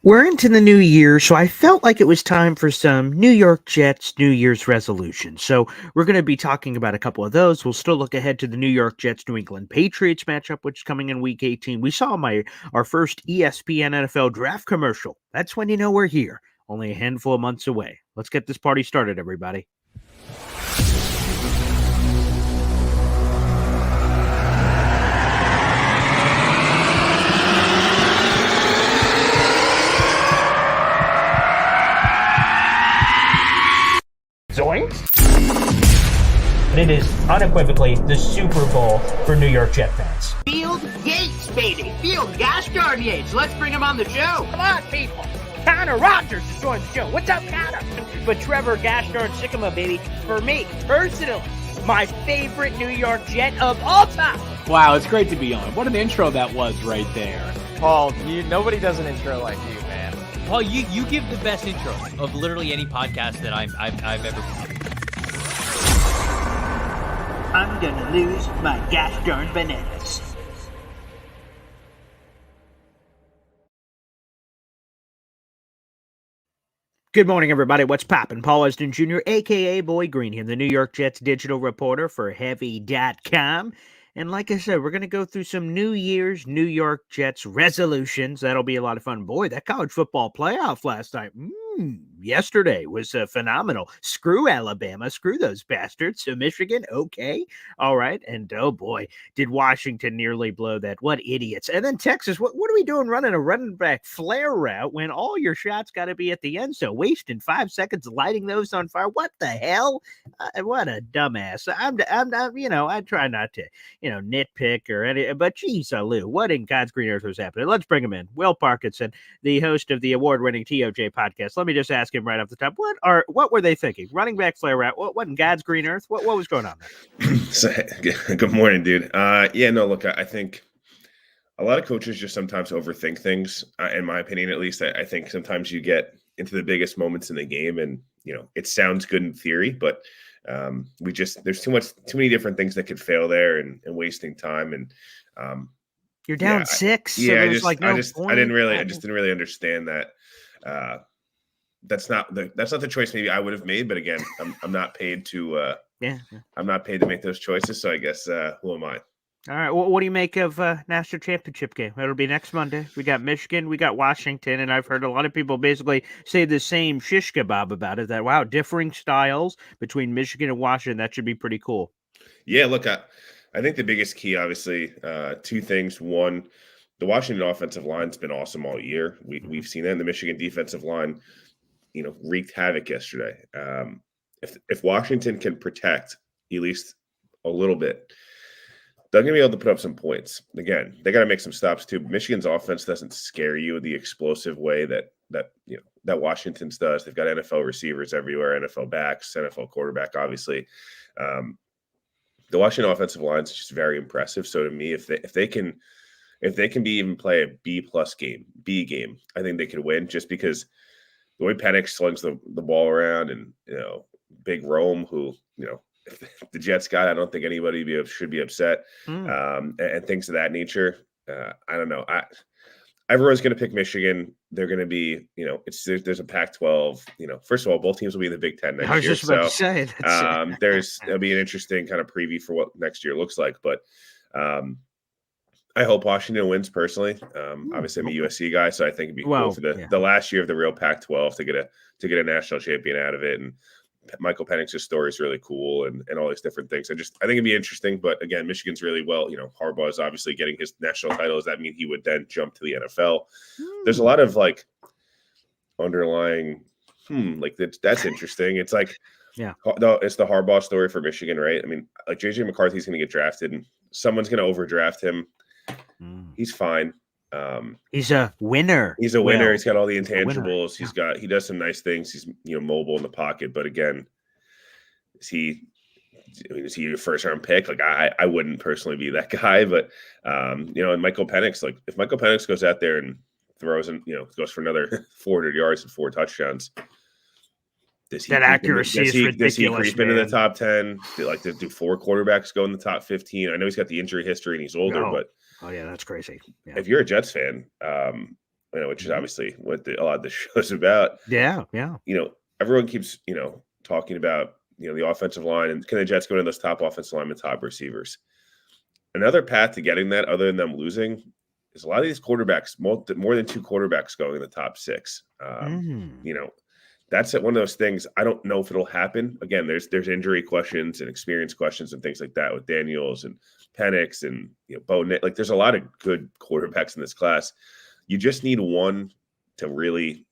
We're into the new year, so I felt like it was time for some New York Jets New Year's resolutions. So we're going to be talking about a couple of those. We'll still look ahead to the New York Jets New England Patriots matchup, which is coming in Week 18. We saw our first ESPN NFL draft commercial. That's when you know we're here. Only a handful of months away. Let's get this party started, everybody. Zoinks! It is unequivocally the Super Bowl for New York Jet fans. Field Yates, baby. Field Gosh darn Yates. Let's bring him on the show. Come on, people. Connor Rogers is joining the show. What's up, Connor? But Trevor Gosh darn Sycamore, baby, for me, personally, my favorite New York Jet of all time. Wow, it's great to be on. What an intro that was right there. Paul, nobody does an intro like you, man. Paul, you give the best intro of literally any podcast that I've ever been. I'm gonna lose my gosh darn bananas. Good morning, everybody. What's poppin'? Paul Esden Jr., a.k.a. Boy Green here, the New York Jets digital reporter for Heavy.com. And like I said, we're going to go through some New Year's New York Jets resolutions. That'll be a lot of fun. Boy, that college football playoff last night, yesterday was phenomenal. Screw Alabama. Screw those bastards. So Michigan, okay. All right. And oh boy, did Washington nearly blow that. What idiots. And then Texas, what are we doing running a running back flare route when all your shots got to be at the end? So wasting 5 seconds lighting those on fire. What the hell? What a dumbass. I'm I try not to, nitpick or any, but geez, Lou, what in God's green earth was happening? Let's bring him in. Will Parkinson, the host of the award-winning TOJ podcast. Let me just ask him right off the top, what were they thinking? Running back flare route? What in God's green earth? What was going on there? So, good morning, dude. Look, I think a lot of coaches just sometimes overthink things. In my opinion, at least, I think sometimes you get into the biggest moments in the game, and it sounds good in theory, but there's too many different things that could fail there, and wasting time. And you're down 6. Yeah, so I just didn't really understand that. That's not the choice maybe I would have made, but again, I'm not paid to I'm not paid to make those choices, so I guess who am I? All right, what do you make of national championship game? It'll be next Monday. We got Michigan, we got Washington, and I've heard a lot of people basically say the same shish kebab about it, that wow, differing styles between Michigan and Washington. That should be pretty cool. Yeah, look, I think the biggest key, obviously, two things. One, the Washington offensive line's been awesome all year. We've seen that. And the Michigan defensive line, wreaked havoc yesterday. If Washington can protect at least a little bit, they're going to be able to put up some points. Again, they got to make some stops too. Michigan's offense doesn't scare you the explosive way that Washington's does. They've got NFL receivers everywhere, NFL backs, NFL quarterback, obviously. The Washington offensive line is just very impressive. So to me, if they can even play a B game, I think they could win, just because the way Penix slings the ball around, and Big Rome, who if the Jets got, I don't think anybody should be upset, and things of that nature. I don't know. Everyone's going to pick Michigan. They're going to be, there's a Pac-12. First of all, both teams will be in the Big Ten next year. I was just about to say that. It'll be an interesting kind of preview for what next year looks like. But I hope Washington wins personally. Obviously, I'm a USC guy, so I think it'd be cool for the last year of the real Pac-12 to get a national champion out of it. And Michael Penix's story is really cool, and all these different things. I think it'd be interesting. But again, Michigan's really well. Harbaugh is obviously getting his national title. Does that mean he would then jump to the NFL? There's a lot of underlying, that's interesting. It's it's the Harbaugh story for Michigan, right? I mean, JJ McCarthy's going to get drafted, and someone's going to overdraft him. He's fine. He's a winner. He's a winner. He's got all the intangibles. He does some nice things. He's mobile in the pocket. But again, is he a first round pick? I wouldn't personally be that guy. But and Michael Penix, if Michael Penix goes out there and throws and goes for another 400 yards and 4 touchdowns, that accuracy is ridiculous. Does he creep into the top 10? Do 4 quarterbacks go in the top 15? I know he's got the injury history and he's older, but oh yeah, that's crazy. Yeah. If you're a Jets fan, which is obviously what a lot of the show's about. Yeah. Everyone keeps, talking about, the offensive line and can the Jets go to those top offensive linemen, top receivers? Another path to getting that, other than them losing, is a lot of these quarterbacks, more than 2 quarterbacks going in the top 6. That's one of those things. I don't know if it'll happen. Again, there's injury questions and experience questions and things like that with Daniels and Penix and Bo. Like there's a lot of good quarterbacks in this class. You just need one to really,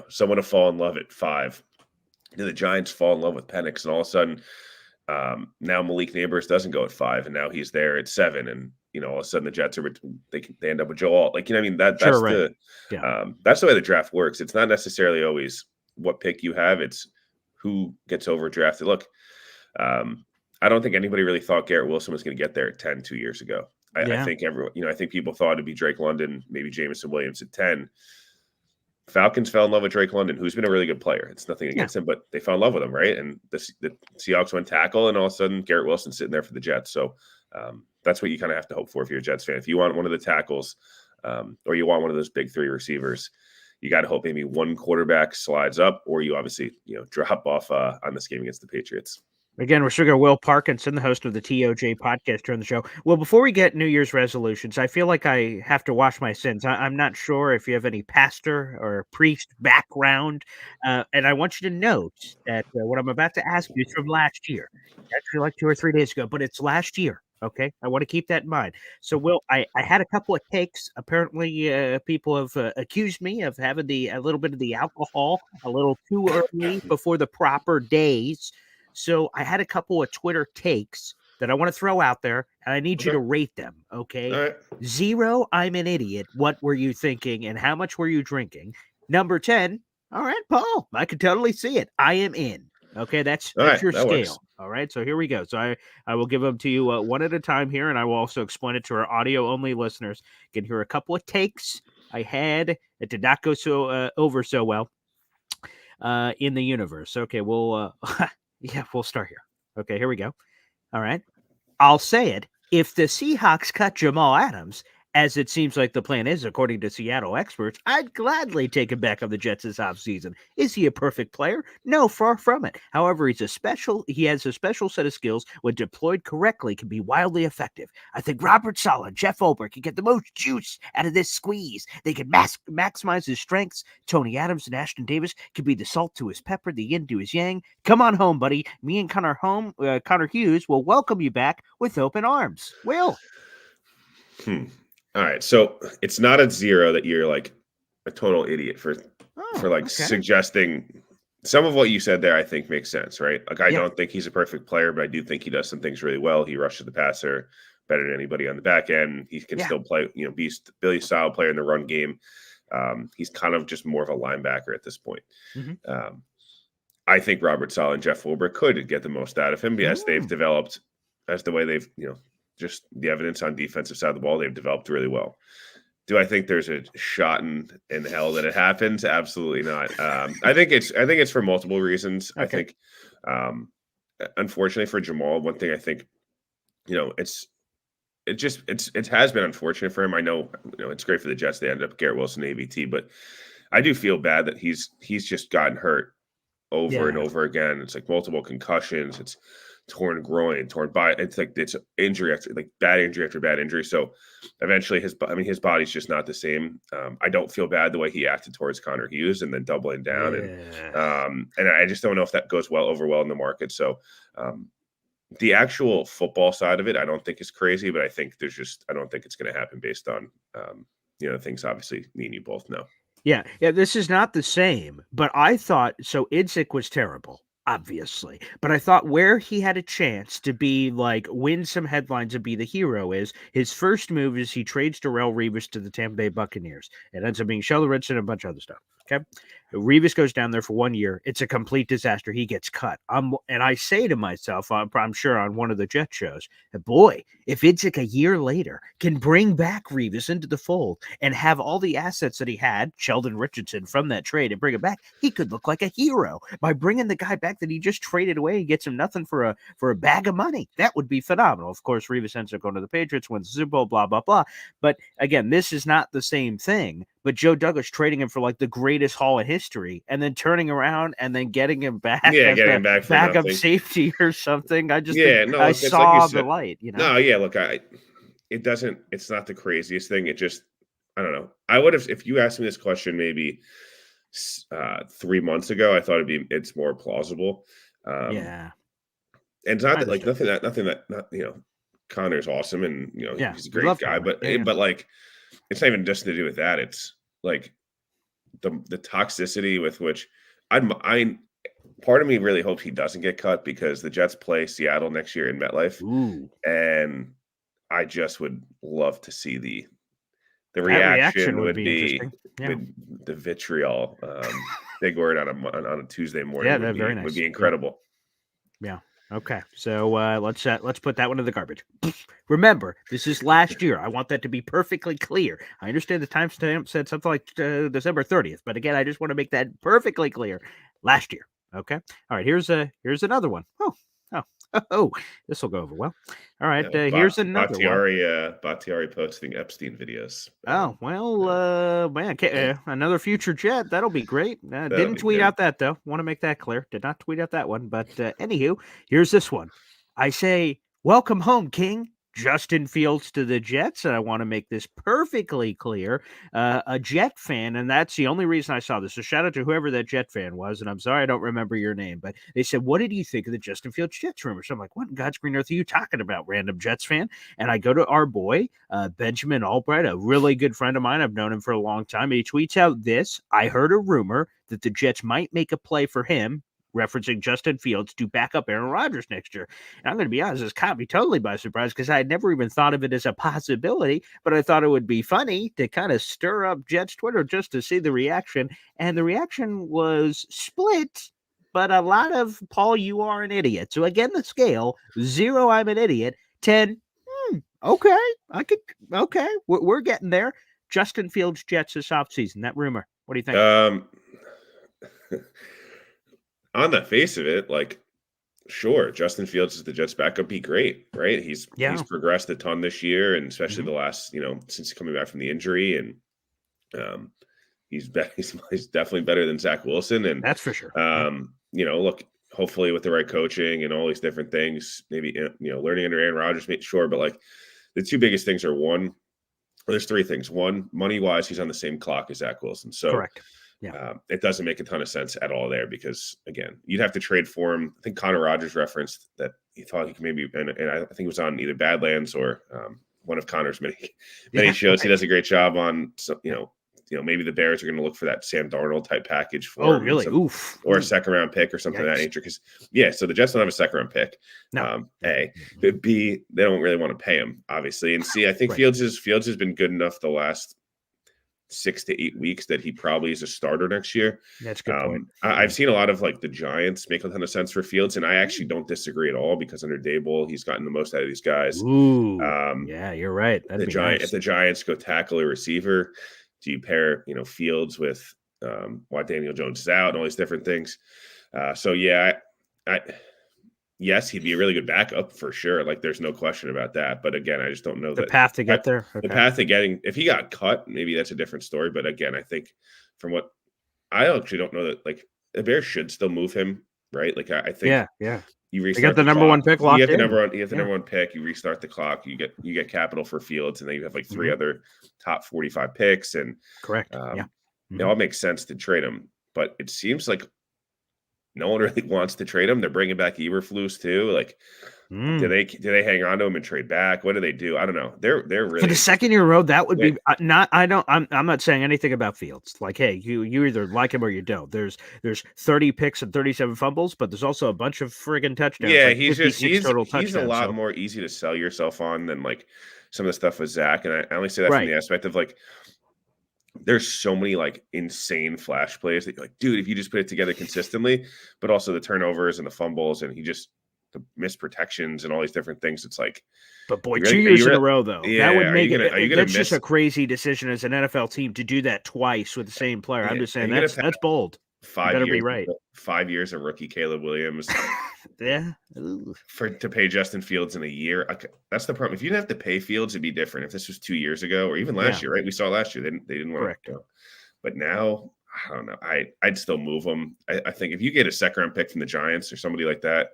someone to fall in love at 5. The Giants fall in love with Penix, and all of a sudden, now Malik Neighbors doesn't go at 5, and now he's there at 7, and all of a sudden the Jets they end up with Joe Alt. Like that's right. that's the way the draft works. It's not necessarily always what pick you have; it's who gets overdrafted. Look, I don't think anybody really thought Garrett Wilson was going to get there at 10 2 years ago. I think everyone, I think people thought it'd be Drake London, maybe Jameson Williams at 10. Falcons fell in love with Drake London, who's been a really good player. It's nothing against him, but they fell in love with him, right? And the Seahawks went tackle, and all of a sudden Garrett Wilson's sitting there for the Jets. So that's what you kind of have to hope for if you're a Jets fan. If you want one of the tackles or you want one of those big 3 receivers, you got to hope maybe one quarterback slides up, or you obviously drop off on this game against the Patriots. Again, we're still got Will Parkinson, the host of the TOJ podcast, during the show. Well, before we get New Year's resolutions, I feel like I have to wash my sins. I'm not sure if you have any pastor or priest background, and I want you to note that what I'm about to ask you is from last year, actually like 2 or 3 days ago, but it's last year. Okay, I want to keep that in mind. So, Will, I had a couple of takes. Apparently, people have accused me of having a little bit of the alcohol a little too early before the proper days. So I had a couple of Twitter takes that I want to throw out there, and I need you to rate them, okay? All right. 0, I'm an idiot. What were you thinking, and how much were you drinking? Number 10, all right, Paul, I can totally see it. I am in. Okay, that's your scale. Works. All right, so here we go. So I will give them to you one at a time here, and I will also explain it to our audio-only listeners. You can hear a couple of takes I had. It did not go over so well in the universe. Okay, we'll start here. Okay, here we go. All right. I'll say it. If the Seahawks cut Jamal Adams, as it seems like the plan is, according to Seattle experts, I'd gladly take him back on the Jets this offseason. Is he a perfect player? No, far from it. However, he has a special set of skills when deployed correctly can be wildly effective. I think Robert Saleh and Jeff Olberg can get the most juice out of this squeeze. They can maximize his strengths. Tony Adams and Ashton Davis can be the salt to his pepper, the yin to his yang. Come on home, buddy. Me and Connor Hughes will welcome you back with open arms. Will. All right, so it's not a 0 that you're like a total idiot for suggesting some of what you said there. I think makes sense, right? Like I don't think he's a perfect player, but I do think he does some things really well. He rushes the passer better than anybody on the back end. He can still play, be a Billy style player in the run game. He's kind of just more of a linebacker at this point. I think Robert Saleh and Jeff Wilbur could get the most out of him because they've developed as the way they've just the evidence on defensive side of the ball, they've developed really well. Do I think there's a shot in hell that it happens? Absolutely not. I think it's for multiple reasons. Okay. I think, unfortunately for Jamal, one thing I think, it has been unfortunate for him. I know, it's great for the Jets. They ended up Garrett Wilson, AVT, but I do feel bad that he's just gotten hurt over and over again. It's like multiple concussions. It's torn groin, torn body. It's like it's injury after bad injury. So eventually his body's just not the same. I don't feel bad the way he acted towards Connor Hughes and then doubling down. And I just don't know if that goes over well in the market. So the actual football side of it, I don't think is crazy, but I think I don't think it's going to happen based on, things obviously me and you both know. Yeah. This is not the same, but I thought, so Idzik was terrible. Obviously, but I thought where he had a chance to be win some headlines and be the hero is his first move is he trades Darrelle Revis to the Tampa Bay Buccaneers. It ends up being Sheldon Richardson and a bunch of other stuff. Okay. Revis goes down there for 1 year. It's a complete disaster. He gets cut. And I say to myself, I'm sure on one of the Jet shows, boy, if Idzik a year later can bring back Revis into the fold and have all the assets that he had, Sheldon Richardson from that trade, and bring it back, he could look like a hero by bringing the guy back that he just traded away and gets him nothing for a bag of money. That would be phenomenal. Of course, Revis ends up going to the Patriots, wins the Super Bowl, blah, blah, blah. But again, this is not the same thing. but Joe Douglas trading him for like the greatest haul in history, and then turning around and then getting him back Yeah, as getting the him back for backup nothing. safety or something. I just Yeah, think no, I look, it's like you saw the said. light. No, yeah, look, it's not the craziest thing. It just, I don't know. I would have, if you asked me this question maybe 3 months ago, I thought it's more plausible. Yeah, And it's not I that like understand. nothing that not Connor's awesome and Yeah, he's a we great love guy, Connor. but Yeah, but like it's not even just to do with that. It's like the toxicity with which I part of me really hopes he doesn't get cut because the Jets play Seattle next year in MetLife, ooh, and I just would love to see the that reaction reaction would would be be interesting. Yeah, the vitriol. Big word on a Tuesday morning yeah, would that's very would nice. be Yeah. incredible. Yeah. Okay. So let's put that one in the garbage. Remember, this is last year. I want that to be perfectly clear. I understand the timestamp said something like December 30th, but again, I just want to make that perfectly clear. Last year. Okay. All right. Here's another one. Oh, this will go over well. All right. Here's another one. Bakhtiari posting Epstein videos. Oh, well, man, another future Jet. That'll be great. That'll Didn't be tweet good. out that, though. Want to make that clear. Did not tweet out that one. But anywho, here's this one. I say, welcome home, King. Justin Fields to the Jets. And I want to make this perfectly clear. A Jet fan, and that's the only reason I saw this. So shout out to whoever that Jet fan was. And I'm sorry I don't remember your name, but they said, what did you think of the Justin Fields Jets rumor? So I'm like, what in God's green earth are you talking about, random Jets fan? And I go to our boy, Benjamin Albright, a really good friend of mine. I've known him for a long time. He tweets out this. I heard a rumor that the Jets might make a play for him, referencing Justin Fields, to back up Aaron Rodgers next year. And I'm going to be honest, this caught me totally by surprise because I had never even thought of it as a possibility, but I thought it would be funny to kind of stir up Jets Twitter just to see the reaction. And the reaction was split, but a lot of, Paul, you are an idiot. So again, the scale, 0, I'm an idiot, 10, okay, okay, we're getting there. Justin Fields Jets this offseason, that rumor. What do you think? On the face of it, like, sure, Justin Fields is the Jets backup. Be great, right? He's progressed a ton this year, and especially the last, since coming back from the injury, and he's definitely better than Zach Wilson, and that's for sure. Look, hopefully with the right coaching and all these different things, maybe learning under Aaron Rodgers, sure, but like the two biggest things are there's three things. One, money wise, he's on the same clock as Zach Wilson, so correct. Yeah. It doesn't make a ton of sense at all there because, again, you'd have to trade for him. I think Connor Rogers referenced that he thought he could maybe, and I think it was on either Badlands or one of Connor's many shows. Right. He does a great job on, maybe the Bears are going to look for that Sam Darnold type package for him. Really? Or a second round pick or something of that nature. Because, so the Jets don't have a second round pick. No. A. But B, they don't really want to pay him, obviously. And C, I think Fields has been good enough the last 6 to 8 weeks that he probably is a starter next year. That's a good point. I've seen a lot of like the Giants make a ton of sense for Fields, and I actually don't disagree at all because under Dable, he's gotten the most out of these guys. Ooh, yeah, you're right. If the Giants go tackle a receiver, do you pair Fields with why Daniel Jones is out and all these different things? Yes, he'd be a really good backup for sure. Like, there's no question about that. But again, I just don't know the path to get there. Okay. The path to getting, if he got cut, maybe that's a different story. But again, I think from what I actually don't know that like the Bears should still move him, right? Like I think, you restart. You got the number one pick locked in. You have the number one pick. You restart the clock. You get capital for Fields, and then you have like 3 other top 45 picks. And correct. It all makes sense to trade him, but it seems like no one really wants to trade him. They're bringing back Eberflus too. Like, do they hang on to him and trade back? What do they do? I don't know. They're really for the second year in a row. That would be not. I'm not saying anything about Fields. Like, hey, you either like him or you don't. There's 30 picks and 37 fumbles, but there's also a bunch of friggin' touchdowns. Yeah, like he's touchdowns, a lot more easy to sell yourself on than like some of the stuff with Zach. And I only say that from the aspect of like, there's so many like insane flash plays that you're like, dude, if you just put it together consistently, but also the turnovers and the fumbles and the missed protections and all these different things. It's like, but boy, 2 years in a row though, that would make that's just a crazy decision as an NFL team to do that twice with the same player. I'm just saying that's bold. 5 years, 5 years of rookie Caleb Williams. Yeah. Ooh. to pay Justin Fields in a year. That's the problem. If you didn't have to pay Fields, it'd be different. If this was 2 years ago or even last Yeah. year, right? We saw last year they didn't want Correct. to go. But now, I don't know. I'd still move them. I think if you get a second round pick from the Giants or somebody like that,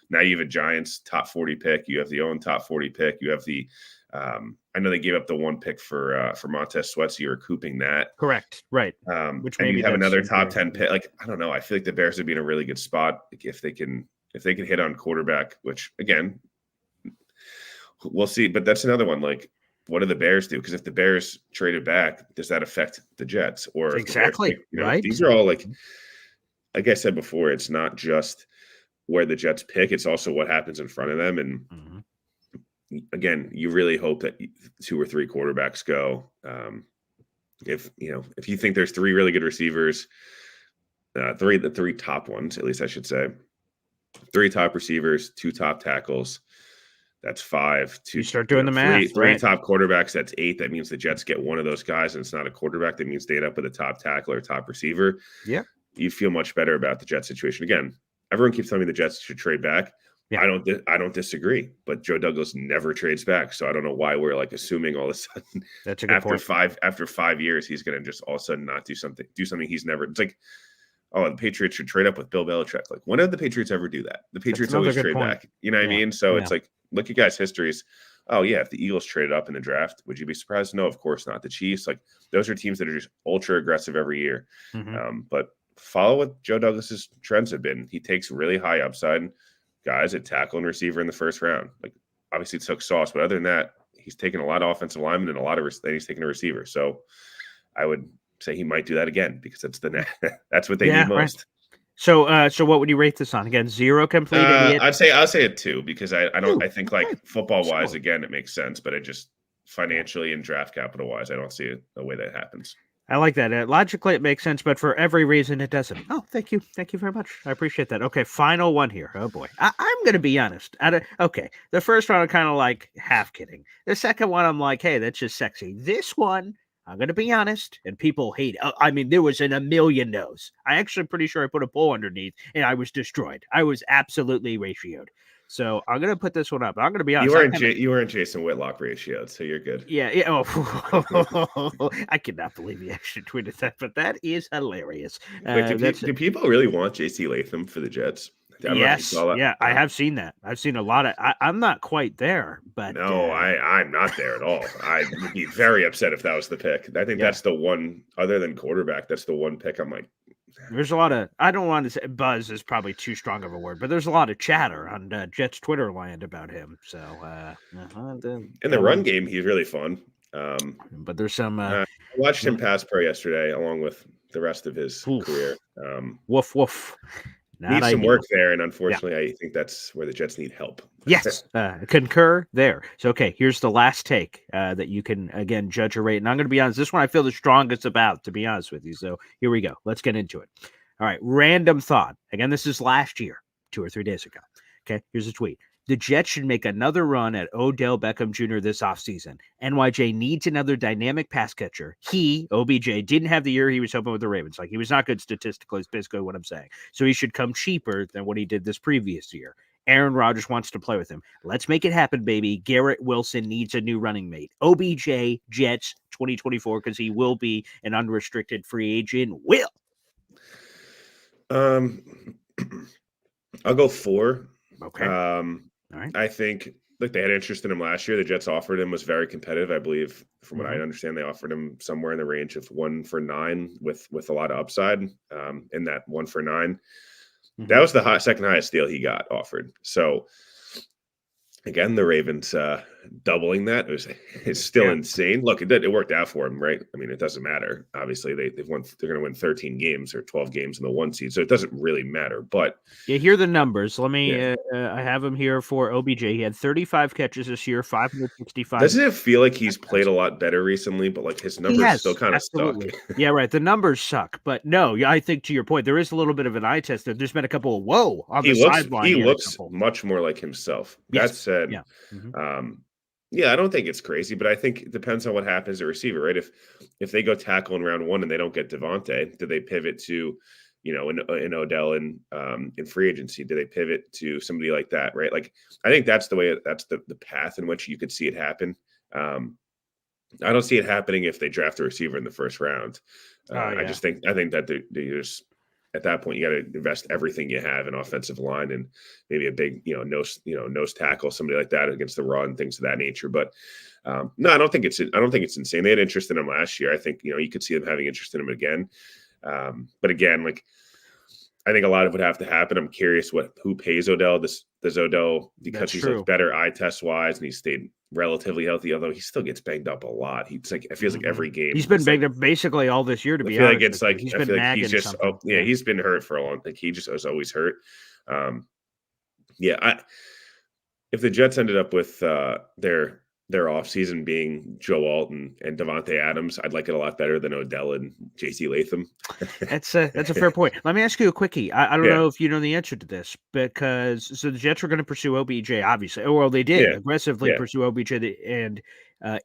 now you have a Giants top 40 pick. You have the own top 40 pick. You have the I know they gave up the one pick for Montez Sweat, so you're recouping that. Correct. Right. And maybe you have that's another top fair. 10 pick. Like, I don't know. I feel like the Bears would be in a really good spot if they can hit on quarterback, which again, we'll see. But that's another one. Like, what do the Bears do? Because if the Bears traded back, does that affect the Jets? Or if Exactly. The Bears, right. These are all like I said before, it's not just where the Jets pick, it's also what happens in front of them. And again, you really hope that 2 or 3 quarterbacks go. If you think there's 3 really good receivers, the 3 top ones, at least I should say, 3 top receivers, 2 top tackles. That's 5. You start doing the math. 3 top quarterbacks. That's 8. That means the Jets get one of those guys, and it's not a quarterback. That means they end up with a top tackle or top receiver. Yeah, you feel much better about the Jets situation. Again, everyone keeps telling me the Jets should trade back. Yeah. I don't disagree, but Joe Douglas never trades back, so I don't know why we're like assuming all of a sudden that's a good point. After 5 years he's going to just all of a sudden not do something he's never. It's like, oh, the Patriots should trade up with Bill Belichick. Like, when did the Patriots ever do that? The Patriots always trade back. You know what I mean? So it's like, look at guys' histories. Oh yeah, if the Eagles traded up in the draft, would you be surprised? No, of course not. The Chiefs, like, those are teams that are just ultra aggressive every year. But follow what Joe Douglas's trends have been. He takes really high upside guys at tackle and receiver in the first round. Like, obviously it took Sauce, but other than that, he's taken a lot of offensive linemen and a lot of then he's taken a receiver. So I would say he might do that again because that's what they need most. Right. So what would you rate this on? Again, 0 complete idiot? I'll say a 2 because I think like football wise, again, it makes sense, but it just financially and draft capital wise, I don't see a way that happens. I like that. Logically, it makes sense, but for every reason, it doesn't. Oh, thank you. Thank you very much. I appreciate that. Okay, final one here. Oh, boy. I'm going to be honest. Okay, the first one, I'm kind of like half kidding. The second one, I'm like, hey, that's just sexy. This one, I'm going to be honest, and people hate it. I mean, there was a million no's. I actually pretty sure I put a poll underneath, and I was destroyed. I was absolutely ratioed. So I'm going to put this one up. I'm going to be honest. You weren't Jason Whitlock ratioed, so you're good. Yeah. Oh, I cannot believe you actually tweeted that, but that is hilarious. Wait, do people really want J.C. Latham for the Jets? Yes. Yeah, I have seen that. I've seen a lot of. I'm not quite there, but no, I'm not there at all. I would be very upset if that was the pick. I think that's the one, other than quarterback, that's the one pick. I'm like, there's a lot of. I don't want to say buzz is probably too strong of a word, but there's a lot of chatter on Jets Twitter land about him. So in the run game, he's really fun. But there's some. I watched him pass pro yesterday, along with the rest of his career. Woof woof. Needs some work there, and unfortunately, I think that's where the Jets need help. Yes, concur there. So, okay, here's the last take that you can, again, judge or rate. And I'm going to be honest, this one I feel the strongest about, to be honest with you. So here we go. Let's get into it. All right, random thought. Again, this is last year, 2 or 3 days ago. Okay, here's a tweet. The Jets should make another run at Odell Beckham Jr. this offseason. NYJ needs another dynamic pass catcher. He, OBJ, didn't have the year he was hoping with the Ravens. Like, he was not good statistically, is basically what I'm saying. So he should come cheaper than what he did this previous year. Aaron Rodgers wants to play with him. Let's make it happen, baby. Garrett Wilson needs a new running mate. OBJ, Jets, 2024, because he will be an unrestricted free agent. Will. I'll go 4. Okay. All right. I think, look, they had interest in him last year. The Jets offered him, was very competitive. I believe, from what I understand, they offered him somewhere in the range of 1 for 9 with a lot of upside in that 1 for 9. That was the second highest deal he got offered. So, again, the Ravens doubling that is still insane. Look, it worked out for him, right? I mean, it doesn't matter. Obviously, they're going to win 13 games or 12 games in the 1 seed, so it doesn't really matter. But here are the numbers. Let me. I have him here for OBJ. He had 35 catches this year, 565. Doesn't it feel like he's played a lot better recently? But like his numbers still kind of suck. Yeah, right. The numbers suck, but no. I think to your point, there is a little bit of an eye test. There's been a couple of on the sideline. He looks much more like himself. That said, I don't think it's crazy, but I think it depends on what happens at receiver, right? If they go tackle in round 1 and they don't get Devontae, do they pivot to in Odell and in free agency? Do they pivot to somebody like that, right? Like, I think that's the path in which you could see it happen. I don't see it happening if they draft a receiver in the first round. I think that there's at that point you got to invest everything you have in offensive line and maybe a big nose tackle, somebody like that against the run, things of that nature. But no, I don't think it's insane. They had interest in him last year. I think you could see them having interest in him again. But again, like, I think a lot of would have to happen. I'm curious who pays Odell. Does Odell, because he's like better eye test wise and he's stayed relatively healthy, although he still gets banged up a lot. He's like, it feels like every game he's been banged up basically all this year. To be honest, he's just he's been hurt for a long. Like, he just was always hurt. If the Jets ended up with their offseason being Joe Alton and Devontae Adams, I'd like it a lot better than Odell and J.C. Latham. That's a fair point. Let me ask you a quickie. I don't know if you know the answer to this, because the Jets were going to pursue OBJ, obviously. Well, they did aggressively pursue OBJ, and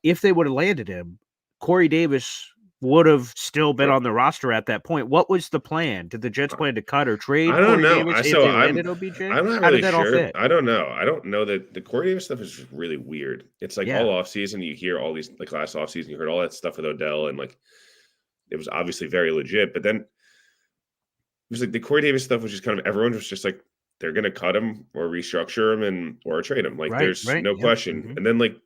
if they would have landed him, Corey Davis would have still been on the roster at that point. What was the plan? Did the Jets plan to cut or trade? I don't know. Davis if they landed OBJ? I'm not really sure. I don't know. I don't know that the Corey Davis stuff is really weird. It's like all offseason, you hear all these, like last offseason, you heard all that stuff with Odell, and like it was obviously very legit. But then it was like the Corey Davis stuff was just kind of, everyone was just like, they're going to cut him or restructure him or trade him. Like, there's no question. Mm-hmm. And then like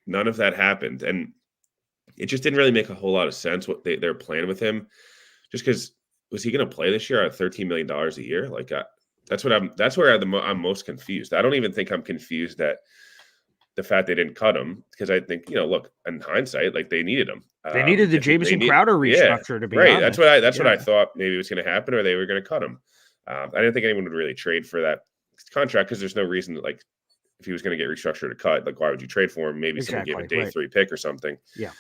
none of that happened. And it just didn't really make a whole lot of sense what they're planning with him, just because was he going to play this year at $13 million a year? Like, that's where I'm most confused. I don't even think I'm confused at the fact they didn't cut him, because I think, look, in hindsight, like, they needed him. They needed the Jamison Crowder restructure, to be honest. That's what I thought maybe was going to happen, or they were going to cut him. I didn't think anyone would really trade for that contract, because there's no reason that, like, if he was going to get restructured to cut, like, why would you trade for him? Maybe someone gave a day 3 pick or something. Yeah.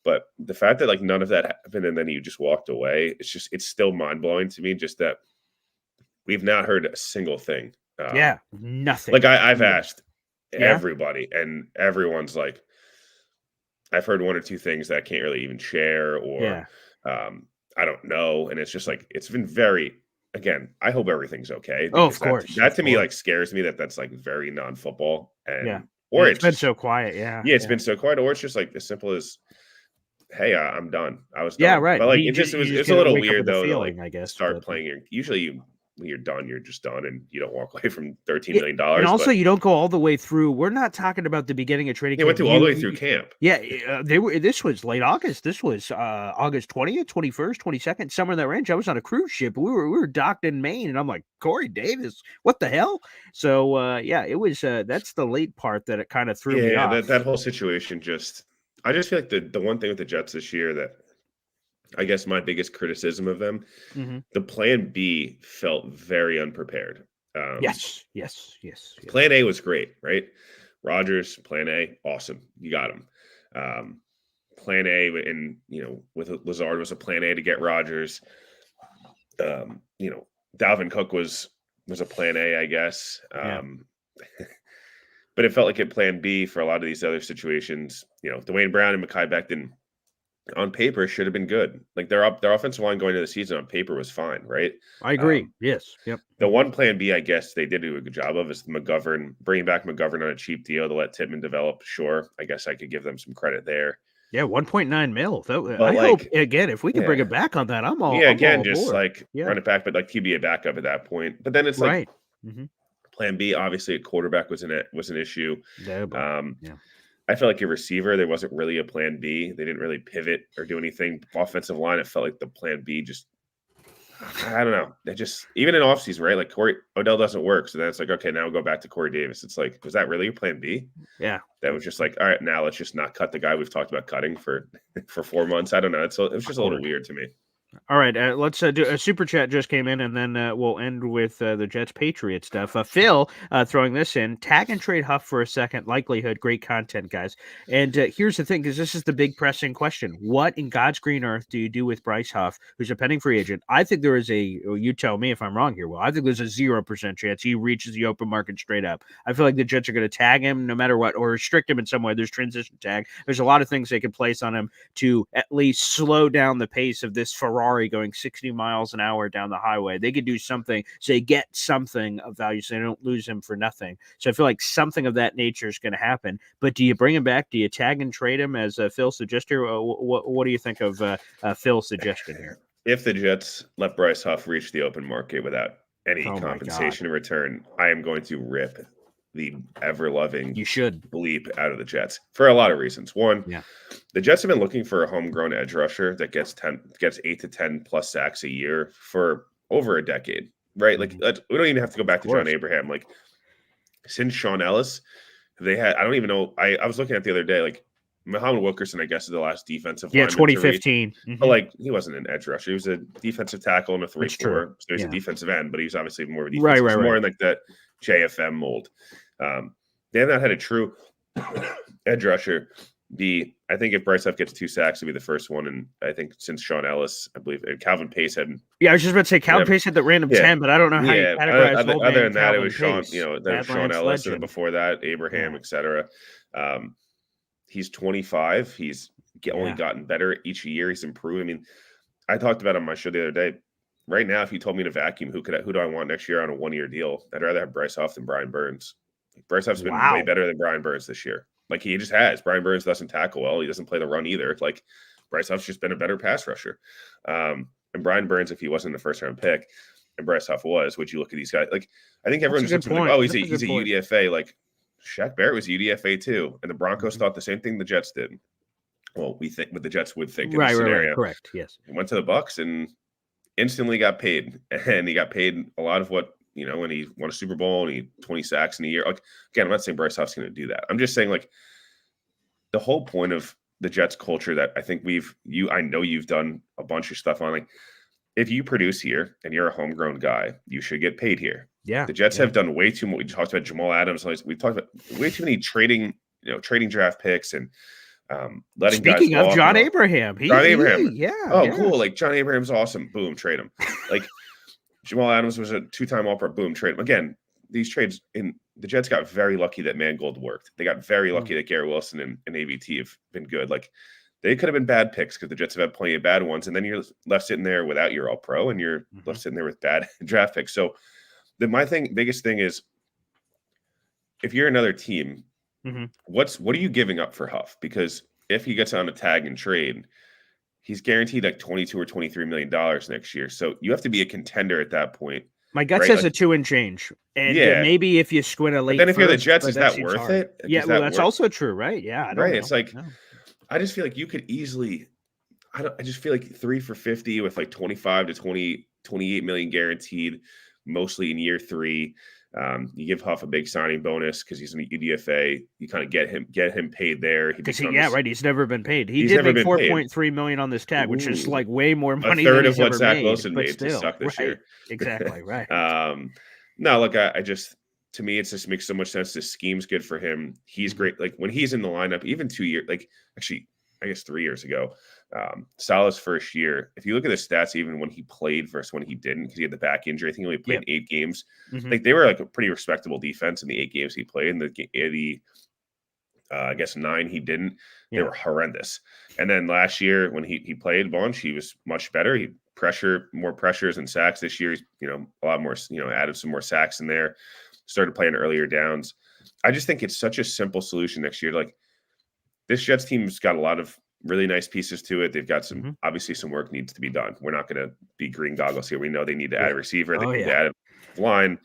But the fact that like none of that happened and then you just walked away, it's still mind blowing to me. Just that we've not heard a single thing. Nothing. Like I've asked everybody, and everyone's like, I've heard 1 or 2 things that I can't really even share, or I don't know. And it's just like, it's been very, again, I hope everything's okay. Oh, of course. That to me like scares me that's like very non-football. And or it's been so quiet. It's been so quiet, or it's just like as simple as, hey, I'm done. I was done. Yeah, right. But like it's a little weird though feeling, to like I guess, start playing. Usually when you're done, you're just done, and you don't walk away from $13 million. And also, you don't go all the way through. We're not talking about the beginning of training camp. They went all the way through camp. Yeah, they were. This was late August. This was August 20th, 21st, 22nd, somewhere in that range. I was on a cruise ship. We were docked in Maine, and I'm like, Corey Davis, what the hell? So it was. That's the late part that it kind of threw me off. Yeah, that whole situation just. I just feel like the one thing with the Jets this year that I guess my biggest criticism of them, the plan B felt very unprepared. Yes. Plan A was great, right? Rodgers, plan A, awesome. You got him. Plan A, and with Lazard was a plan A to get Rodgers. Dalvin Cook was a plan A, I guess. But it felt like a plan B for a lot of these other situations. Dwayne Brown and Mekhi Becton on paper should have been good. Like their offensive line going into the season on paper was fine, right? I agree. Yes. Yep. The one plan B, I guess they did do a good job of, is bringing back McGovern on a cheap deal to let Tittman develop. Sure. I guess I could give them some credit there. Yeah, 1.9 mil. I hope, again, if we can bring it back on that, I'm all just like run it back, but like QB a backup at that point. But then it's like plan B, obviously a quarterback was an issue. I felt like a receiver, there wasn't really a plan B. They didn't really pivot or do anything. Offensive line, it felt like the plan B just, I don't know. They just, even in offseason, right? Like Odell doesn't work. So then it's like, okay, now we'll go back to Corey Davis. It's like, was that really a plan B? Yeah. That was just like, all right, now let's just not cut the guy we've talked about cutting for 4 months. I don't know. It was just a little weird to me. All right, let's do a super chat just came in, and then we'll end with the Jets Patriots stuff. Phil throwing this in: tag and trade Huff for a second. Likelihood, great content, guys. And here's the thing, because this is the big pressing question: what in God's green earth do you do with Bryce Huff, who's a pending free agent? I think there is you tell me if I'm wrong here. Well, I think there's a 0% chance he reaches the open market straight up. I feel like the Jets are going to tag him no matter what, or restrict him in some way. There's transition tag. There's a lot of things they could place on him to at least slow down the pace of this Ferrari Ferrari going 60 miles an hour down the highway. They could do something, so they get something of value, so they don't lose him for nothing. So I feel like something of that nature is going to happen. But do you bring him back? Do you tag and trade him, as Phil suggested? What do you think of Phil's suggestion here? If the Jets let Bryce Huff reach the open market without any compensation in return, I am going to rip the ever-loving bleep out of the Jets for a lot of reasons. One, the Jets have been looking for a homegrown edge rusher that gets 8 to 10 plus sacks a year for over a decade, right? Like, we don't even have to go back to John Abraham. Like, since Sean Ellis, they had, I don't even know, I was looking at the other day, like, Muhammad Wilkerson, I guess, is the last defensive lineman 2015. But, like, he wasn't an edge rusher. He was a defensive tackle and a 3-4. So he's a defensive end, but he's obviously more of a defensive. He's more in, like, that JFM mold. They have not had a true edge rusher. I think if Bryce Huff gets 2 sacks, it'll be the first one. And I think since Sean Ellis, I believe, and Calvin Pace had. Yeah, I was just about to say Calvin Pace had the random 10, but I don't know how you categorize other than that, Calvin it was Sean, Pace. Then Sean Ellis, and then before that, Abraham, etc. He's 25. He's only gotten better each year. He's improved. I mean, I talked about on my show the other day. Right now, if you told me to vacuum, who do I want next year on a 1-year deal? I'd rather have Bryce Huff than Brian Burns. Bryce Huff's been way better than Brian Burns this year. Like, he just has. Brian Burns doesn't tackle well. He doesn't play the run either. Like, Bryce Huff's just been a better pass rusher. And Brian Burns, if he wasn't a first-round pick, and Bryce Huff was, would you look at these guys? Like, I think everyone's just like, oh, he's a UDFA. Like, Shaq Barrett was a UDFA too. And the Broncos thought the same thing the Jets did. Well, we think what the Jets would think in this scenario. Right, correct, yes. He went to the Bucks and instantly got paid. And he got paid a lot of what, when he won a Super Bowl and he 20 sacks in a year. Like, again, I'm not saying Bryce Huff's going to do that. I'm just saying, like, the whole point of the Jets culture that I think I know you've done a bunch of stuff on, like, if you produce here and you're a homegrown guy, you should get paid here. Yeah. The Jets have done way too much. We talked about Jamal Adams. We talked about way too many trading draft picks and letting guys Speaking of walk. John Abraham. Cool. Like, John Abraham's awesome. Boom, trade him. Like, Jamal Adams was a 2-time All-Pro. Boom, trade him. Again, these trades the Jets got very lucky that Mangold worked. They got very lucky that Garrett Wilson and AVT have been good. Like, they could have been bad picks because the Jets have had plenty of bad ones. And then you're left sitting there without your All-Pro and you're left sitting there with bad draft picks. So biggest thing is, if you're another team, what are you giving up for Huff? Because if he gets on a tag and trade, he's guaranteed like $22 or $23 million next year. So you have to be a contender at that point. My gut says a 2 and change. And maybe if you squint a late. But then if you're the Jets, is that worth it? Yeah, well, that's also true, right? Yeah. I don't know. It's like, I just feel like you could easily, I just feel like 3 for 50 with like 25 to 28 million guaranteed, mostly in year 3. You give Huff a big signing bonus because he's an UDFA. You kind of get him paid there. He's never been paid. He did make $4.3 million on this tag, which is like way more money than he's ever made. A third of what Zach Wilson made to suck this year. Exactly, right. No, look, I just, to me, it just makes so much sense. This scheme's good for him. He's great. Like, when he's in the lineup, even 2 years, like, actually, I guess 3 years ago, Salah's first year, if you look at the stats, even when he played versus when he didn't, because he had the back injury, I think he only played 8 games. Like, they were like a pretty respectable defense in the 8 games he played. And I guess 9 he didn't. They were horrendous. And then last year when he played a bunch, he was much better. He more pressures and sacks. This year, he's a lot more, added some more sacks in there. Started playing earlier downs. I just think it's such a simple solution next year. Like, this Jets team's got a lot of really nice pieces to it. They've got some, obviously some work needs to be done. We're not going to be green goggles here. We know they need to add a receiver. They need to add a line,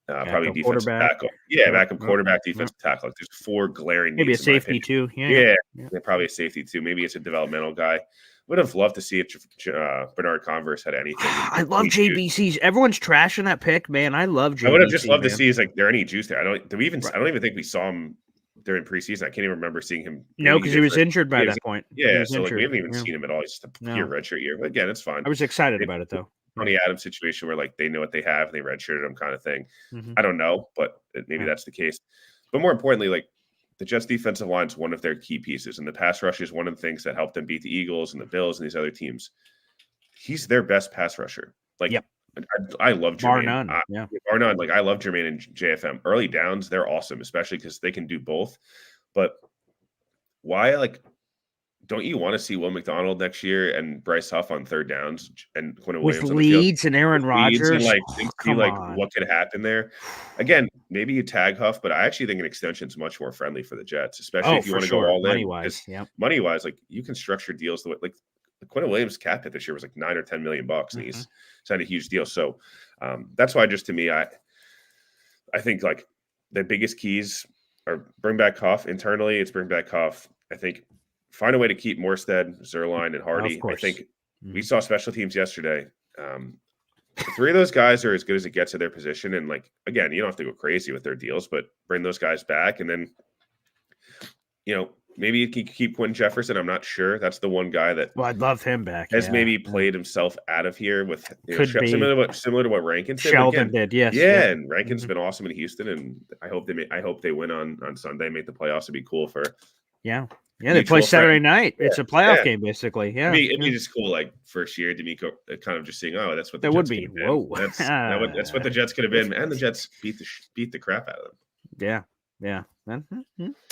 probably defensive tackle. Yeah, backup quarterback, defensive tackle. Like, there's 4 glaring needs. Maybe a safety too. Yeah, probably a safety too. Maybe it's a developmental guy. Would have loved to see if Bernard Converse had anything. I love JBC's. Everyone's trashing that pick, man. I love JBC. I would have just loved to see, is like, there any juice there? I don't even think we saw him during preseason. I can't even remember seeing him. No, because he was injured by that point. Yeah, so like, we haven't even seen him at all. He's just a pure redshirt year. But again, it's fine. I was excited about it, though. Tony Adams situation where, like, they know what they have and they redshirted him kind of thing. I don't know, but maybe that's the case. But more importantly, like, the Jets defensive line is one of their key pieces, and the pass rush is one of the things that helped them beat the Eagles and the Bills and these other teams. He's their best pass rusher. Like, I love Jermaine. Bar none. Bar none. Like, I love Jermaine and JFM. Early downs, they're awesome, especially because they can do both. But why, like, don't you want to see Will McDonald next year and Bryce Huff on third downs and Quinn With Williams on the field? Leeds and Aaron Leeds and Rodgers. see Come on. what could happen there. Again, maybe you tag Huff, but I actually think an extension is much more friendly for the Jets, especially if you want to go all in. Money-wise, yeah. Money-wise, like you can structure deals the way like Quinn Williams' cap hit this year was like $9 or $10 million, and he's signed a huge deal. So that's why, just to me, I think like the biggest keys are bring back Huff internally. It's bring back Huff. I think find a way to keep Morstead, Zerline, and Hardy. I think we saw special teams yesterday. The three of those guys are as good as it gets at their position. And like, again, you don't have to go crazy with their deals, but bring those guys back. And then, maybe you can keep Quinn Jefferson. I'm not sure. That's the one guy that I'd love him back. Has maybe played himself out of here with similar to what Rankin did. Sheldon did, yes. Yeah, and Rankin's been awesome in Houston, and I hope they win on Sunday, make the playoffs. It'd be cool for they play Saturday night. It's a playoff game, basically. Yeah, it'd be just cool. Like first year, D'Amico kind of just seeing, that's what the Jets would be. Whoa, that's what the Jets could have been, and the Jets beat the crap out of them. Yeah. A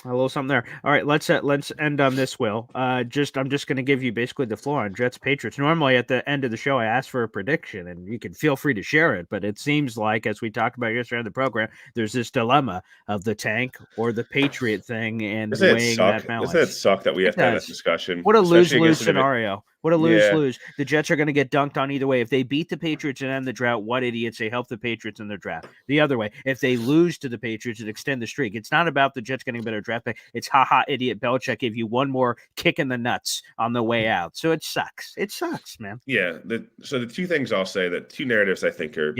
little something there. All right, let's end on this, Will. I'm just going to give you basically the floor on Jets Patriots. Normally at the end of the show, I ask for a prediction, and you can feel free to share it. But it seems like, as we talked about yesterday on the program, there's this dilemma of the tank or the Patriot thing, and weighing that balance. Doesn't it suck that we have to have that discussion? What a lose-lose scenario. What a lose-lose. The Jets are going to get dunked on either way. If they beat the Patriots and end the drought, what idiots. They help the Patriots in their draft. The other way, if they lose to the Patriots and extend the streak, it's not about the Jets getting a better draft pick. It's idiot Belichick gave you one more kick in the nuts on the way out. So it sucks. It sucks, man. Yeah. So the two things I'll say, that two narratives I think are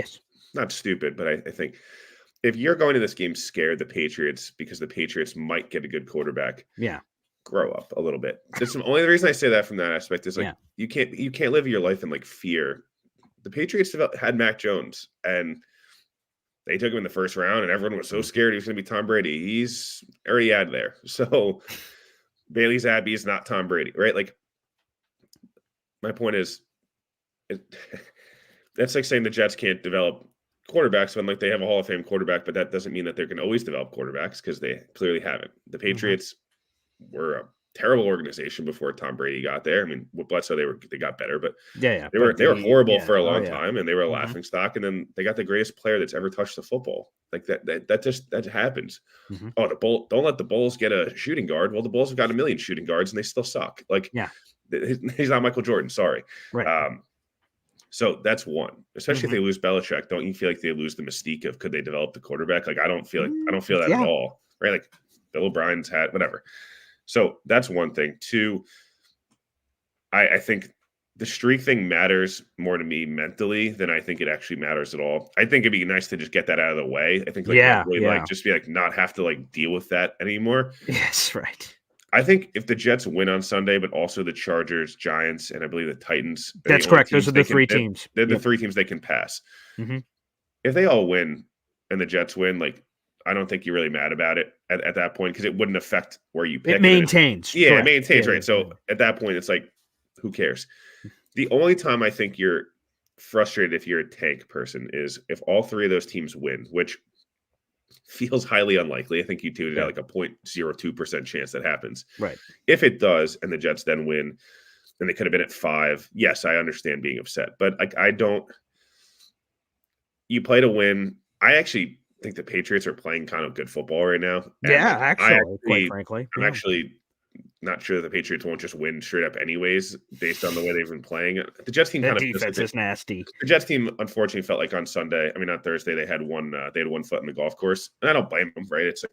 not stupid, but I think if you're going to this game scared the Patriots because the Patriots might get a good quarterback, grow up a little bit. The only reason I say that from that aspect is you can't live your life in like fear. The Patriots had Mac Jones, and they took him in the first round, and everyone was so scared he was going to be Tom Brady. He's already out of there. So Bailey Zappi is not Tom Brady, right? Like, my point is, that's like saying the Jets can't develop quarterbacks when like they have a Hall of Fame quarterback, but that doesn't mean that they're going to always develop quarterbacks, because they clearly haven't. The Patriots were a terrible organization before Tom Brady got there. I mean, with Bledsoe, they got better, but they were horrible for a long time, and they were a laughing stock. And then they got the greatest player that's ever touched the football. Like that happens. Don't let the Bulls get a shooting guard. Well, the Bulls have got a million shooting guards, and they still suck. Like, he's not Michael Jordan. Sorry. Right. So that's one. Especially if they lose Belichick, don't you feel like they lose the mystique of could they develop the quarterback? Like, I don't feel that at all. Right? Like Bill O'Brien's had whatever. So that's one thing. Two, I think the streak thing matters more to me mentally than I think it actually matters at all. I think it'd be nice to just get that out of the way. I think just be like not have to like deal with that anymore. Yes, right. I think if the Jets win on Sunday, but also the Chargers, Giants, and I believe the Titans. That's correct. Those are the three teams. They're the three teams they can pass. If they all win and the Jets win, like, I don't think you're really mad about it at that point, because it wouldn't affect where you pick. It maintains. It maintains, right? So at that point, it's like, who cares? The only time I think you're frustrated if you're a tank person is if all three of those teams win, which feels highly unlikely. I think you tuned it out like a 0.02% chance that happens. Right. If it does, and the Jets then win, and they could have been at 5, yes, I understand being upset. But like, you play to win. I actually think the Patriots are playing kind of good football right now. And quite frankly. I'm actually not sure that the Patriots won't just win straight up anyways, based on the way they've been playing. The Jets team defense is nasty. The Jets team, unfortunately, felt like on Sunday, on Thursday, they had one foot in the golf course. And I don't blame them, right? It's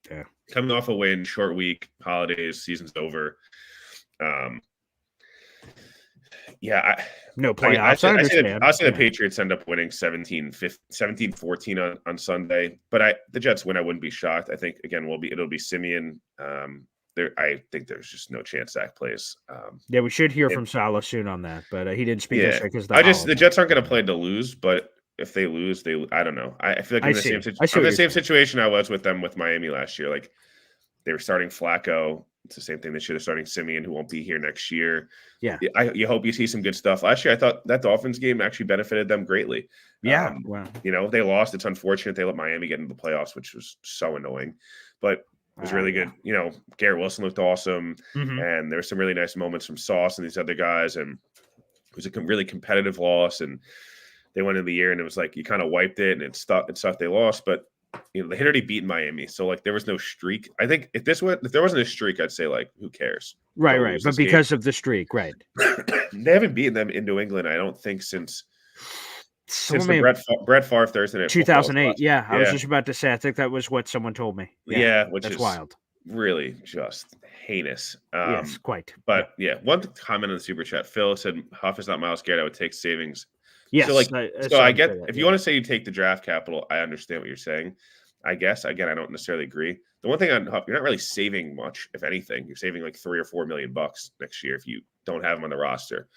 like coming off a win, short week, holidays, season's over. No playoffs. I'll say the Patriots end up winning 17-14 on Sunday, but the Jets win. I wouldn't be shocked. I think again it'll be Simeon. I think there's just no chance Zach plays. We should hear from Salah soon on that, but he didn't speak yesterday because the Jets aren't going to play to lose, but if they lose, I don't know. I feel like I'm the same situation I was with them with Miami last year. Like, they were starting Flacco. It's the same thing this year. They're starting Simeon, who won't be here next year. Yeah. You hope you see some good stuff. Last year, I thought that Dolphins game actually benefited them greatly. Yeah. Wow. They lost. It's unfortunate they let Miami get into the playoffs, which was so annoying. But was really good. You know, Garrett Wilson looked awesome, Mhm. and there were some really nice moments from Sauce and these other guys, and it was a really competitive loss. And they went into the year, and it was like you kind of wiped it, and it sucked. They lost, but you know they had already beaten Miami, so like there was no streak. I think if there wasn't a streak, I'd say like who cares? Right, They'll right. lose But this game. because of the streak, right. They haven't beaten them in New England, I don't think, since Someone the may have Brett Favre Thursday Night Football was 2008. last- Yeah, I was Yeah, just about to say. I think that was what someone told me. yeah, which That's is wild. really just heinous. Yes, quite. But yeah, one comment in the super chat. Phil said Huff is not Miles Garrett. I would take savings. Yes. So like, I so saw I him get say that, if you want to say you take the draft capital, I understand what you're saying. I guess again, I don't necessarily agree. The one thing on Huff, you're not really saving much, if anything. You're saving like $3 or $4 million next year if you don't have him on the roster.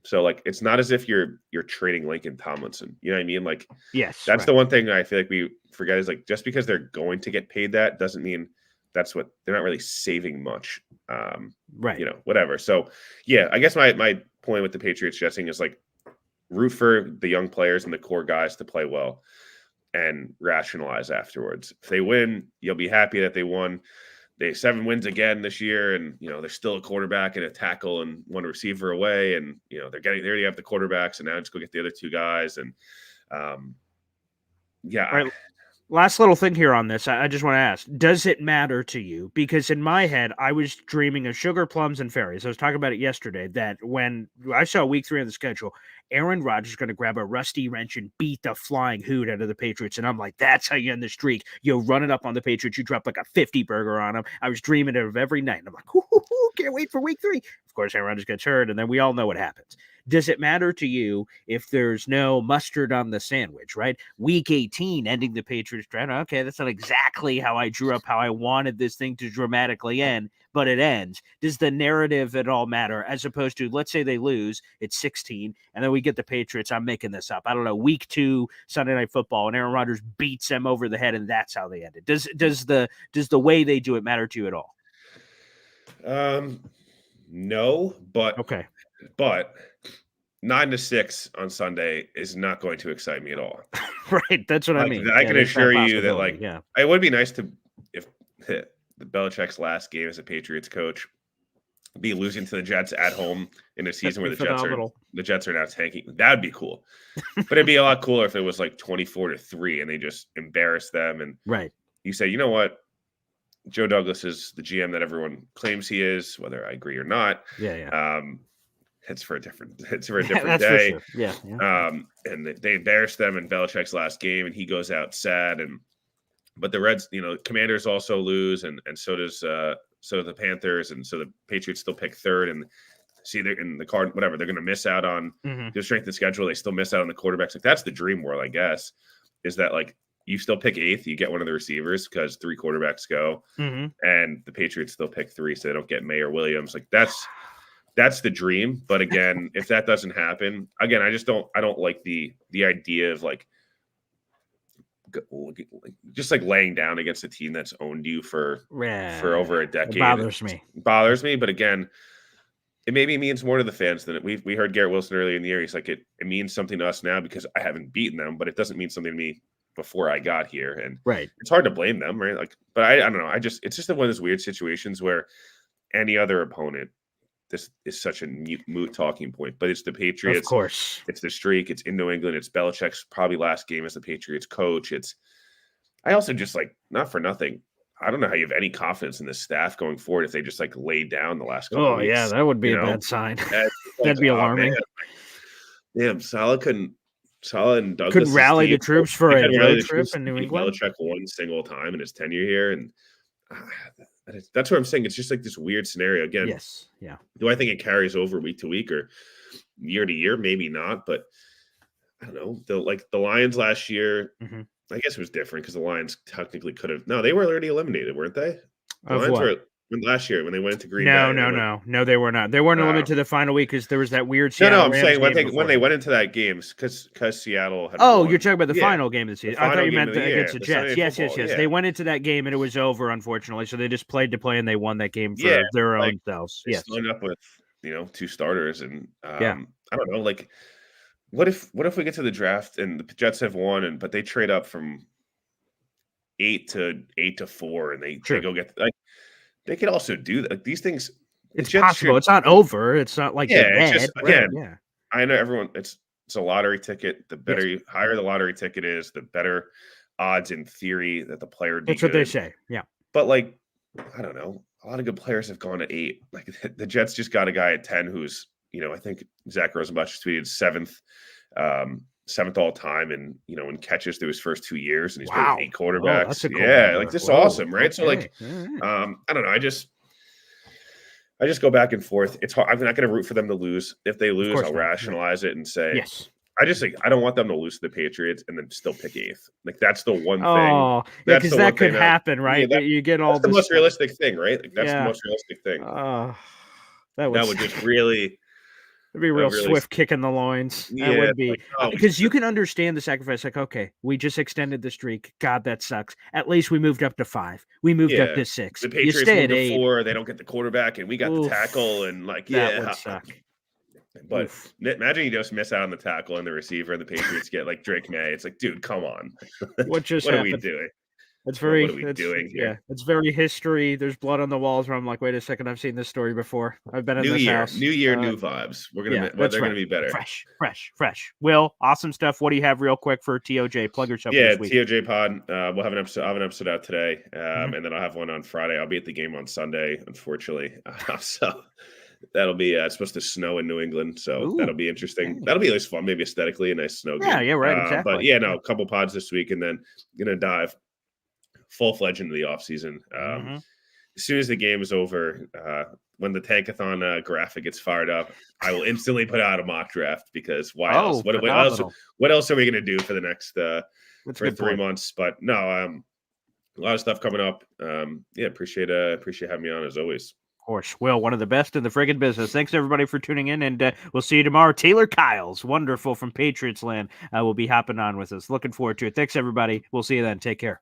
So like, it's not as if you're trading Lincoln Tomlinson. You know what I mean? Like, yes, that's right. the one thing I feel like we forget is like just because they're going to get paid that doesn't mean that's what they're not really saving much. Right. You know, whatever. So yeah, I guess my point with the Patriots dressing is like root for the young players and the core guys to play well and rationalize afterwards. If they win, you'll be happy that they won. They 7 wins again this year, and you know they're still a quarterback and a tackle and one receiver away, and you know they already have the quarterbacks, and now just go get the other 2 guys. And yeah, All right. Last little thing here on this. I just want to ask, does it matter to you? Because in my head, I was dreaming of sugar plums and fairies. I was talking about it yesterday, that when I saw week 3 of the schedule, Aaron Rodgers is going to grab a rusty wrench and beat the flying hoot out of the Patriots. And I'm like, that's how you end the streak. You run it up on the Patriots. You drop like a 50 burger on them. I was dreaming of every night. And I'm like, can't wait for week 3. Of course, Aaron Rodgers gets hurt, and then we all know what happens. Does it matter to you if there's no mustard on the sandwich, right? Week 18, ending the Patriots draft. Okay, that's not exactly how I drew up how I wanted this thing to dramatically end, but it ends. Does the narrative at all matter? As opposed to, let's say they lose, it's 16, and then we get the Patriots. I'm making this up. I don't know, week 2, Sunday Night Football, and Aaron Rodgers beats them over the head, and that's how they ended. Does the way they do it matter to you at all? No, but okay. But 9-6 on Sunday is not going to excite me at all. Right, that's what I mean. I can assure you that, like, yeah, it would be nice to if the Belichick's last game as a Patriots coach be losing to the Jets at home in a season where the Jets are now tanking. That would be cool. But it'd be a lot cooler if it was like 24-3 and they just embarrassed them. And right, you say, you know what? Joe Douglas is the GM that everyone claims he is, whether I agree or not. Yeah. It's for a different day. For sure. Yeah. And they embarrassed them in Belichick's last game, and he goes out sad. But the Reds, Commanders also lose, and so does the Panthers, and so the Patriots still pick 3rd, and see they're in the card, whatever, they're going to miss out on their strength of schedule. They still miss out on the quarterbacks. Like, that's the dream world, I guess, is that like you still pick 8th, you get one of the receivers because 3 quarterbacks go, and the Patriots still pick 3, so they don't get May or Williams. Like that's the dream. But again, if that doesn't happen, again, I don't like the idea of like just like laying down against a team that's owned you for over a decade. It bothers me. But again, it maybe means more to the fans than we heard Garrett Wilson earlier in the year. He's like, it means something to us now because I haven't beaten them, but it doesn't mean something to me before I got here. And it's hard to blame them, right? Like, but I don't know. It's just one of those weird situations where any other opponent, this is such a moot talking point, but it's the Patriots. Of course. It's the streak. It's in New England. It's Belichick's probably last game as the Patriots coach. I also just like, not for nothing, I don't know how you have any confidence in this staff going forward if they just like laid down the last couple of weeks. Yeah, that would be a bad sign. That'd be alarming. Damn, Saleh and Douglas couldn't rally the troops for a road trip in New England. Belichick one single time in his tenure here, and that's what I'm saying. It's just like this weird scenario again. Yes, yeah. Do I think it carries over week to week or year to year? Maybe not, but I don't know. The Lions last year, I guess it was different because the Lions technically could have. No, they were already eliminated, weren't they? The Lions were last year when they went into Green Bay. No, they were not. They weren't eliminated to the final week because there was that weird. Seattle I'm saying when they went into that game because Seattle had. Oh, you're talking about the final game of the season. I thought you meant against the Jets. Yes. Yeah. They went into that game and it was over, unfortunately. So they just played to play and they won that game for their own selves. They started up with 2 starters and I don't know. Like, what if we get to the draft and the Jets have won but they trade up from 8-4, and they Sure. go get like they could also do that. Like, these things, the It's Jets possible. should, It's not over. It's not like they're it's dead. just Right, again, yeah. I know everyone. It's a lottery ticket. The better Yes. higher the lottery ticket is, the better odds in theory that the player would be That's what they good. say. Yeah. But like, I don't know. A lot of good players have gone at 8. Like the Jets just got a guy at 10 who's, I think Zach Rosenbach just tweeted seventh all time, and in catches through his first 2 years, and he's played Wow. with 8 Oh, quarterbacks. that's a cool Yeah, number. like this is Whoa, awesome, right? So like, okay. All right. I don't know. I just go back and forth. It's hard. I'm not going to root for them to lose. If they lose, course I'll not. Yeah. rationalize it and say, Yes. I just think I don't want them to lose to the Patriots and then still pick 8th. Like that's the one thing. Oh, yeah, That's because the that one could thing happen, right? yeah, You get all that's the this most stuff. realistic thing, right? Like that's the Yeah. most realistic thing. That That would just really, it'd be a real really swift kick in the loins. That yeah, would be like, oh, because you can understand the sacrifice. Like, okay, we just extended the streak. God, that sucks. At least we moved up to 5. We moved up yeah. to 6. The You Patriots stay moved at to 8. 4. They don't get the quarterback, and we got the Oof. tackle, and like That would suck. But Oof. imagine you just miss out on the tackle and the receiver, and the Patriots get like Drake May. It's like, dude, come on. What just What are happened? we doing? It's very. What are we doing here? Yeah, it's very history. There's blood on the walls. Where I'm like, wait a second, I've seen this story before. I've been in New this year, house. new year, new vibes. We're gonna, that's they're right. gonna be better. Fresh. Will, awesome stuff. What do you have real quick for TOJ? Plug yourself. Yeah, this week. TOJ pod. We'll have an episode. I'll have an episode out today, Mm-hmm. and then I'll have one on Friday. I'll be at the game on Sunday, unfortunately. So that'll be. It's supposed to snow in New England, so that'll be interesting. Dang. That'll be at least fun, maybe aesthetically a nice snow game. Yeah, right, exactly. But yeah, no, a couple pods this week, and then gonna dive full-fledged into the off season. Mm-hmm. As soon as the game is over, when the Tankathon graphic gets fired up, I will instantly put out a mock draft, because why else? What else are we going to do for the next for 3 months? But no, a lot of stuff coming up. Appreciate having me on as always. Of course. Will, one of the best in the friggin' business. Thanks everybody for tuning in, and we'll see you tomorrow. Taylor Kyles, wonderful from Patriots land, will be hopping on with us. Looking forward to it. Thanks everybody. We'll see you then. Take care.